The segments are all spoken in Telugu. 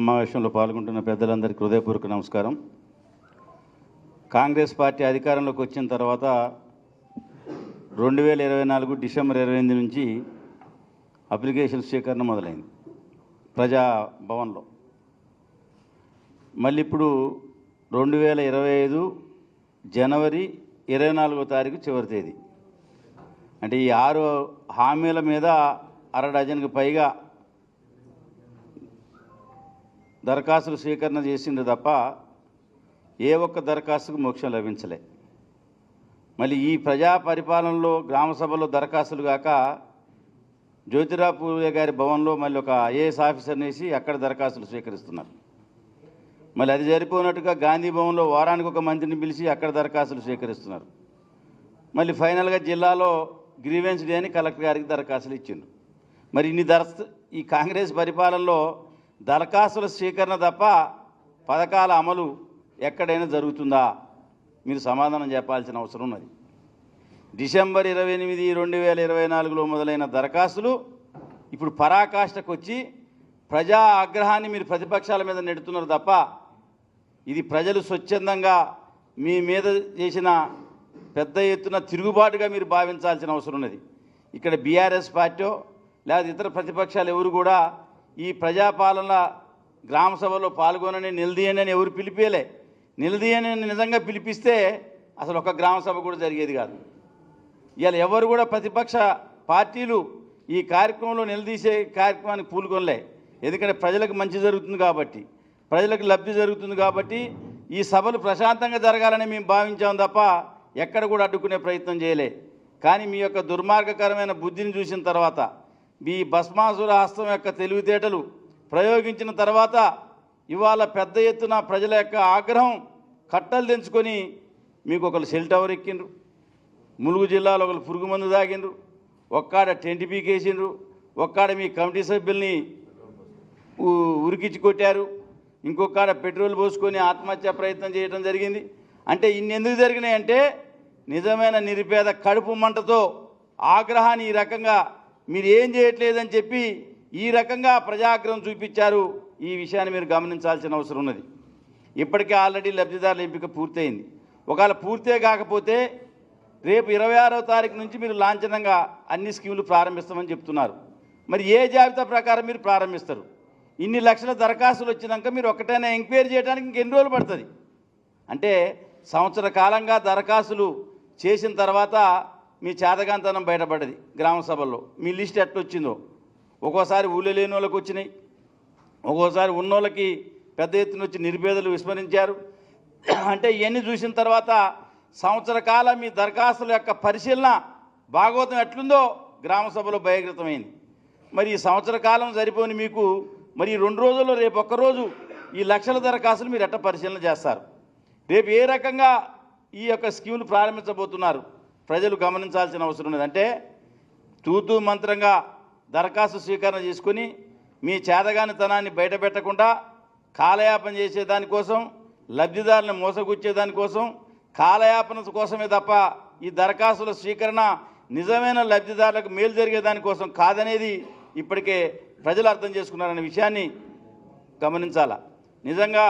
సమావేశంలో పాల్గొంటున్న పెద్దలందరికీ హృదయపూర్వక నమస్కారం. కాంగ్రెస్ పార్టీ అధికారంలోకి వచ్చిన తర్వాత 2024 డిసెంబర్ 28 నుంచి అప్లికేషన్ స్వీకరణ మొదలైంది ప్రజాభవన్లో. మళ్ళీ ఇప్పుడు 2025 జనవరి 24వ తారీఖు చివరి తేదీ. అంటే ఈ 6 హామీల మీద అర డజన్కి పైగా దరఖాస్తులు స్వీకరణ చేసింది తప్ప ఏ ఒక్క దరఖాస్తుకు మోక్షం లభించలే. మళ్ళీ ఈ ప్రజా పరిపాలనలో గ్రామ సభలో దరఖాస్తులు కాక జ్యోతిరావు పూలే గారి భవన్లో మళ్ళీ ఒక ఐఏఎస్ ఆఫీసర్ని వేసి అక్కడ దరఖాస్తులు స్వీకరిస్తున్నారు. మళ్ళీ అది సరిపోయినట్టుగా గాంధీ భవన్లో వారానికి ఒక మంత్రిని పిలిచి అక్కడ దరఖాస్తులు స్వీకరిస్తున్నారు. మళ్ళీ ఫైనల్గా జిల్లాలో గ్రీవెన్స్ డే అని కలెక్టర్ గారికి దరఖాస్తులు ఇచ్చిండ్రు. మరి ఈ కాంగ్రెస్ పరిపాలనలో దరఖాస్తుల స్వీకరణ తప్ప పథకాల అమలు ఎక్కడైనా జరుగుతుందా? మీరు సమాధానం చెప్పాల్సిన అవసరం ఉన్నది. డిసెంబర్ 28, 2024లో మొదలైన దరఖాస్తులు ఇప్పుడు పరాకాష్ఠకు వచ్చి ప్రజా ఆగ్రహాన్ని మీరు ప్రతిపక్షాల మీద నెడుతున్నారు తప్ప ఇది ప్రజలు స్వచ్ఛందంగా మీ మీద చేసిన పెద్ద ఎత్తున తిరుగుబాటుగా మీరు భావించాల్సిన అవసరం ఉన్నది. ఇక్కడ బీఆర్ఎస్ పార్టీ లేదా ఇతర ప్రతిపక్షాలు ఎవరు కూడా ఈ ప్రజాపాలన గ్రామ సభలో పాల్గొనని నిలదీయని అని ఎవరు పిలిపేలే. నిలదీయని నిజంగా పిలిపిస్తే అసలు ఒక గ్రామ సభ కూడా జరిగేది కాదు. ఇవాళ ఎవరు కూడా ప్రతిపక్ష పార్టీలు ఈ కార్యక్రమంలో నిలదీసే కార్యక్రమానికి పూనుకొనలే. ఎందుకంటే ప్రజలకు మంచి జరుగుతుంది కాబట్టి, ప్రజలకు లబ్ధి జరుగుతుంది కాబట్టి ఈ సభలు ప్రశాంతంగా జరగాలని మేము భావించాం తప్ప ఎక్కడ కూడా అడ్డుకునే ప్రయత్నం చేయలే. కానీ మీ యొక్క దుర్మార్గకరమైన బుద్ధిని చూసిన తర్వాత, మీ భస్మాసుర హస్తం యొక్క తెలివితేటలు ప్రయోగించిన తర్వాత ఇవాళ పెద్ద ఎత్తున ప్రజల యొక్క ఆగ్రహం కట్టలు తెంచుకొని మీకు ఒకరు సెల్ టవర్ ఎక్కిండ్రు, ములుగు జిల్లాలో ఒకరు పురుగు మందు తాగిండ్రు, ఒక్కాడ టెంట్ పీకేసిండ్రు, ఒక్కాడ మీ కమిటీ సభ్యుల్ని ఉరికించి కొట్టారు, ఇంకొకడ పెట్రోల్ పోసుకొని ఆత్మహత్య ప్రయత్నం చేయడం జరిగింది. అంటే ఇన్ని ఎందుకు జరిగినాయంటే నిజమైన నిరుపేద కడుపు మంటతో ఆగ్రహాన్ని ఈ రకంగా మీరు ఏం చేయట్లేదని చెప్పి ఈ రకంగా ప్రజాగ్రహం చూపించారు. ఈ విషయాన్ని మీరు గమనించాల్సిన అవసరం ఉన్నది. ఇప్పటికే ఆల్రెడీ లబ్ధిదారుల ఎంపిక పూర్తయింది. ఒకవేళ పూర్తే కాకపోతే రేపు 26వ తారీఖు నుంచి మీరు లాంఛనంగా అన్ని స్కీములు ప్రారంభిస్తామని చెప్తున్నారు. మరి ఏ జాబితా ప్రకారం మీరు ప్రారంభిస్తారు? ఇన్ని లక్షల దరఖాస్తులు వచ్చినాక మీరు ఒక్కటైనా ఎంక్వైరీ చేయడానికి ఇంకెన్ని రోజులు పడుతుంది? అంటే సంవత్సర కాలంగా దరఖాస్తులు చేసిన తర్వాత మీ చేతగాంతనం బయటపడ్డది గ్రామ సభల్లో. మీ లిస్ట్ ఎట్లొచ్చిందో ఒక్కోసారి ఊళ్ళో లేని వాళ్ళకి వచ్చినాయి, ఒక్కోసారి ఉన్నోళ్ళకి పెద్ద ఎత్తున వచ్చి నిరుపేదలు విస్మరించారు. అంటే ఇవన్నీ చూసిన తర్వాత సంవత్సర కాలం మీ దరఖాస్తుల యొక్క పరిశీలన భాగవతం ఎట్లుందో గ్రామ సభలో బహిర్గతమైంది. మరి ఈ సంవత్సర కాలం సరిపోని మీకు మరి 2 రోజుల్లో రేపు ఒక్కరోజు ఈ లక్షల దరఖాస్తులు మీరు ఎట్ట పరిశీలన చేస్తారు? రేపు ఏ రకంగా ఈ యొక్క స్కీములు ప్రారంభించబోతున్నారు ప్రజలు గమనించాల్సిన అవసరం ఉన్నది. అంటే తూతూ మంత్రంగా దరఖాస్తు స్వీకరణ చేసుకుని మీ చేతగానితనాన్ని బయటపెట్టకుండా కాలయాపన చేసేదానికోసం, లబ్ధిదారులను మోసగుచ్చేదానికోసం, కాలయాపన కోసమే తప్ప ఈ దరఖాస్తుల స్వీకరణ నిజమైన లబ్ధిదారులకు మేలు జరిగేదానికోసం కాదనేది ఇప్పటికే ప్రజలు అర్థం చేసుకున్నారనే విషయాన్ని గమనించాల. నిజంగా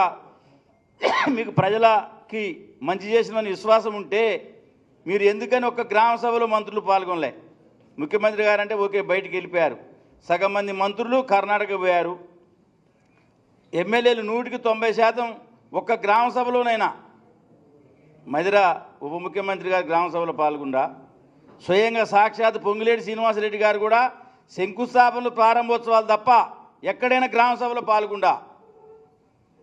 మీకు ప్రజలకి మంచి చేసిన విశ్వాసం ఉంటే మీరు ఎందుకని ఒక్క గ్రామ సభలో మంత్రులు పాల్గొనలే? ముఖ్యమంత్రి గారంటే ఓకే బయటికి వెళ్ళిపోయారు, సగం మంది మంత్రులు కర్ణాటక పోయారు. ఎమ్మెల్యేలు 100% ఒక్క గ్రామ సభలోనైనా మధిర ఉప ముఖ్యమంత్రి గారు గ్రామ సభలో పాల్గొండా, స్వయంగా సాక్షాత్ పొంగులేటి శ్రీనివాసరెడ్డి గారు కూడా శంకుస్థాపనలు ప్రారంభోత్సవాలు తప్ప ఎక్కడైనా గ్రామ సభలో పాల్గొండా.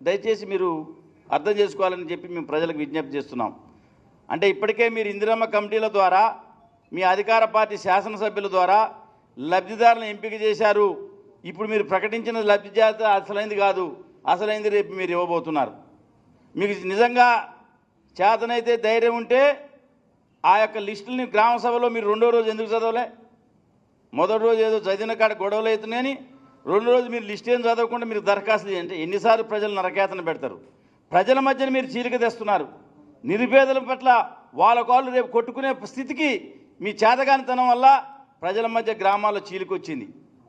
దయచేసి మీరు అర్థం చేసుకోవాలని చెప్పి మేము ప్రజలకు విజ్ఞప్తి చేస్తున్నాం. అంటే ఇప్పటికే మీరు ఇందిరమ్మ కమిటీల ద్వారా, మీ అధికార పార్టీ శాసనసభ్యుల ద్వారా లబ్ధిదారులను ఎంపిక చేశారు. ఇప్పుడు మీరు ప్రకటించిన లబ్ధి జాబితా అసలైంది కాదు, అసలైంది రేపు మీరు ఇవ్వబోతున్నారు. మీకు నిజంగా చేతనైతే ధైర్యం ఉంటే ఆ యొక్క లిస్టులని గ్రామ సభలో మీరు 2వ రోజు ఎందుకు చదవలే? మొదటి రోజు ఏదో చదివిన కాడ గొడవలు అవుతున్నాయని 2వ రోజు మీరు లిస్ట్ ఏం చదవకుండా మీరు దరఖాస్తు చేయండి. ఎన్నిసార్లు ప్రజలు నరకేతన పెడతారు? ప్రజల మధ్యన మీరు చీలిక తెస్తున్నారు. నిరుపేదల పట్ల వాళ్ళ కాళ్ళు రేపు కొట్టుకునే స్థితికి మీ చేతగానితనం వల్ల ప్రజల మధ్య గ్రామాల్లో చీలిక వచ్చింది.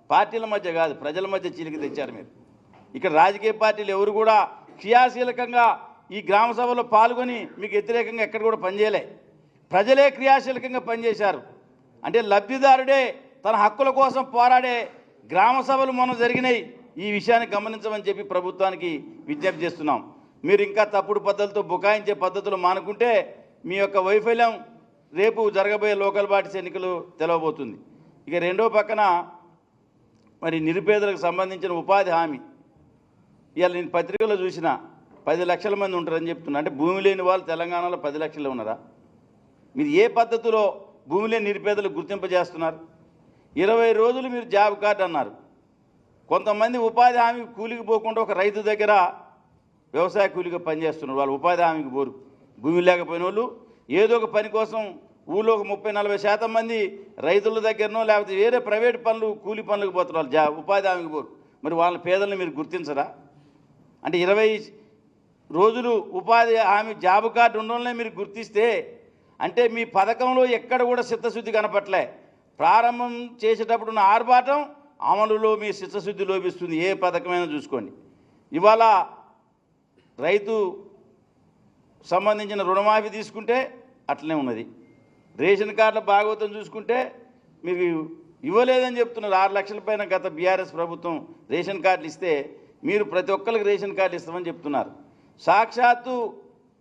పార్టీల మధ్య కాదు, ప్రజల మధ్య చీలిక తెచ్చారు మీరు. ఇక్కడ రాజకీయ పార్టీలు ఎవరు కూడా క్రియాశీలకంగా ఈ గ్రామ సభలో పాల్గొని మీకు వ్యతిరేకంగా ఎక్కడ కూడా పనిచేయలే. ప్రజలే క్రియాశీలకంగా పనిచేశారు. అంటే లబ్ధిదారుడే తన హక్కుల కోసం పోరాడే గ్రామ సభలు మొన్న జరిగినాయి. ఈ విషయాన్ని గమనించమని చెప్పి ప్రభుత్వానికి విజ్ఞప్తి చేస్తున్నాం. మీరు ఇంకా తప్పుడు పద్ధతులతో బుకాయించే పద్ధతులు మానుకుంటే మీ యొక్క వైఫల్యం రేపు జరగబోయే లోకల్ బాడీస్ ఎన్నికలు తెలవబోతుంది. ఇక రెండో పక్కన మరి నిరుపేదలకు సంబంధించిన ఉపాధి హామీ ఇవాళ నేను పత్రికలో చూసిన 10 లక్షల మంది ఉంటారని చెప్తున్నా. అంటే భూమి లేని వాళ్ళు తెలంగాణలో 10 లక్షలు ఉన్నారా? మీరు ఏ పద్ధతిలో భూమి లేని నిరుపేదలకు గుర్తింపజేస్తున్నారు? 20 రోజులు మీరు జాబ్ కార్డు అన్నారు. కొంతమంది ఉపాధి హామీ కూలికి పోకుండా ఒక రైతు దగ్గర వ్యవసాయ కూలిగా పనిచేస్తున్నారు. వాళ్ళు ఉపాధి హామీకి పోరు. భూమి లేకపోయిన వాళ్ళు ఏదో ఒక పని కోసం ఊళ్ళో ఒక 30-40% మంది రైతుల దగ్గరనో లేకపోతే వేరే ప్రైవేట్ పనులు కూలి పనులకు పోతున్నారు. వాళ్ళు ఉపాధి హామీకి పోరు. మరి వాళ్ళ పేదలను మీరు గుర్తించరా? అంటే 20 రోజులు ఉపాధి హామీ జాబ్ కార్డు ఉండడంలో మీరు గుర్తిస్తే అంటే మీ పథకంలో ఎక్కడ కూడా చిత్తశుద్ధి కనపట్లే. ప్రారంభం చేసేటప్పుడు ఉన్న ఆర్భాటం అమలులో మీ చిత్తశుద్ధి లోపిస్తుంది. ఏ పథకమైనా చూసుకోండి. ఇవాళ రైతు సంబంధించిన రుణమాఫీ తీసుకుంటే అట్లనే ఉన్నది. రేషన్ కార్డుల భాగవతం చూసుకుంటే మీరు ఇవ్వలేదని చెప్తున్నారు. 6 లక్షల పైన గత బీఆర్ఎస్ ప్రభుత్వం రేషన్ కార్డులు ఇస్తే మీరు ప్రతి ఒక్కరికి రేషన్ కార్డు ఇస్తామని చెప్తున్నారు. సాక్షాత్తు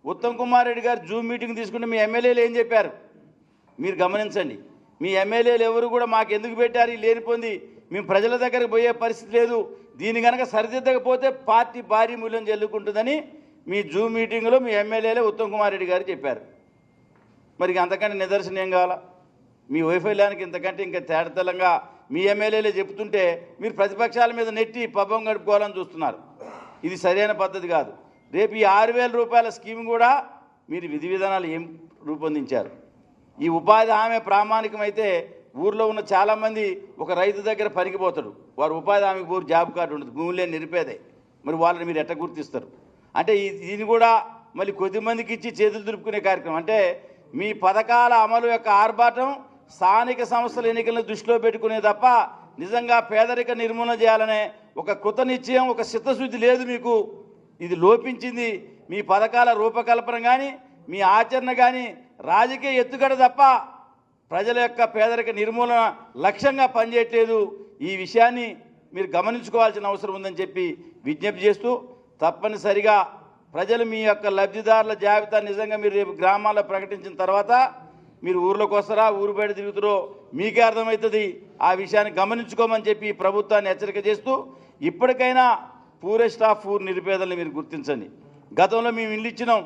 ఉత్తమ్ కుమార్ రెడ్డి గారు జూమ్ మీటింగ్ తీసుకుంటే మీ ఎమ్మెల్యేలు ఏం చెప్పారు మీరు గమనించండి. మీ ఎమ్మెల్యేలు ఎవరు కూడా మాకు ఎందుకు పెట్టారు లేనిపోంది, మేము ప్రజల దగ్గరకు పోయే పరిస్థితి లేదు, దీన్ని కనుక సరిదిద్దకపోతే పార్టీ భారీ మూల్యం చెల్లుకుంటుందని మీ జూమ్ మీటింగ్లో మీ ఎమ్మెల్యేలే ఉత్తమ్ కుమార్ రెడ్డి గారు చెప్పారు. మరి అంతకంటే నిదర్శనం ఏం కావాలా? మీ వైఫల్యానికి ఇంతకంటే ఇంకా తేడతెల్లంగా మీ ఎమ్మెల్యేలే చెప్తుంటే మీరు ప్రతిపక్షాల మీద నెట్టి పబ్బం గడుపుకోవాలని చూస్తున్నారు. ఇది సరైన పద్ధతి కాదు. రేపు ఈ 6,000 రూపాయల స్కీమ్ కూడా మీరు విధి విధానాలు ఏం రూపొందించారు? ఈ ఉపాధి హామీ ప్రామాణికమైతే ఊర్లో ఉన్న చాలామంది ఒక రైతు దగ్గర పనికిపోతాడు, వారు ఉపాధి హామీకి పోరు, జాబ్ కార్డు ఉండదు, భూమి లేని నిరుపేదే. మరి వాళ్ళని మీరు ఎట్ట గుర్తిస్తారు? అంటే దీన్ని కూడా మళ్ళీ కొద్దిమందికి ఇచ్చి చేతులు దులుపుకునే కార్యక్రమం. అంటే మీ పథకాల అమలు యొక్క ఆర్భాటం స్థానిక సంస్థల ఎన్నికలను దృష్టిలో పెట్టుకునే తప్ప నిజంగా పేదరిక నిర్మూలన చేయాలనే ఒక కృత నిశ్చయం, ఒక చిత్తశుద్ధి లేదు మీకు. ఇది లోపించింది. మీ పథకాల రూపకల్పన కానీ మీ ఆచరణ కానీ రాజకీయ ఎత్తుగడ తప్ప ప్రజల యొక్క పేదరిక నిర్మూలన లక్ష్యంగా పనిచేయట్లేదు. ఈ విషయాన్ని మీరు గమనించుకోవాల్సిన అవసరం ఉందని చెప్పి విజ్ఞప్తి చేస్తూ, తప్పనిసరిగా ప్రజలు మీ యొక్క లబ్ధిదారుల జాబితా నిజంగా మీరు రేపు గ్రామాల్లో ప్రకటించిన తర్వాత మీరు ఊర్లోకి వస్తారా, ఊరు బయట తిరుగుతారో మీకే అర్థమవుతుంది. ఆ విషయాన్ని గమనించుకోమని చెప్పి ప్రభుత్వాన్ని హెచ్చరిక చేస్తూ, ఇప్పటికైనా పూరెస్ట్ ఆఫ్ పూర్ నిరుపేదల్ని మీరు గుర్తించండి. గతంలో మేము ఇల్లు ఇచ్చినాం,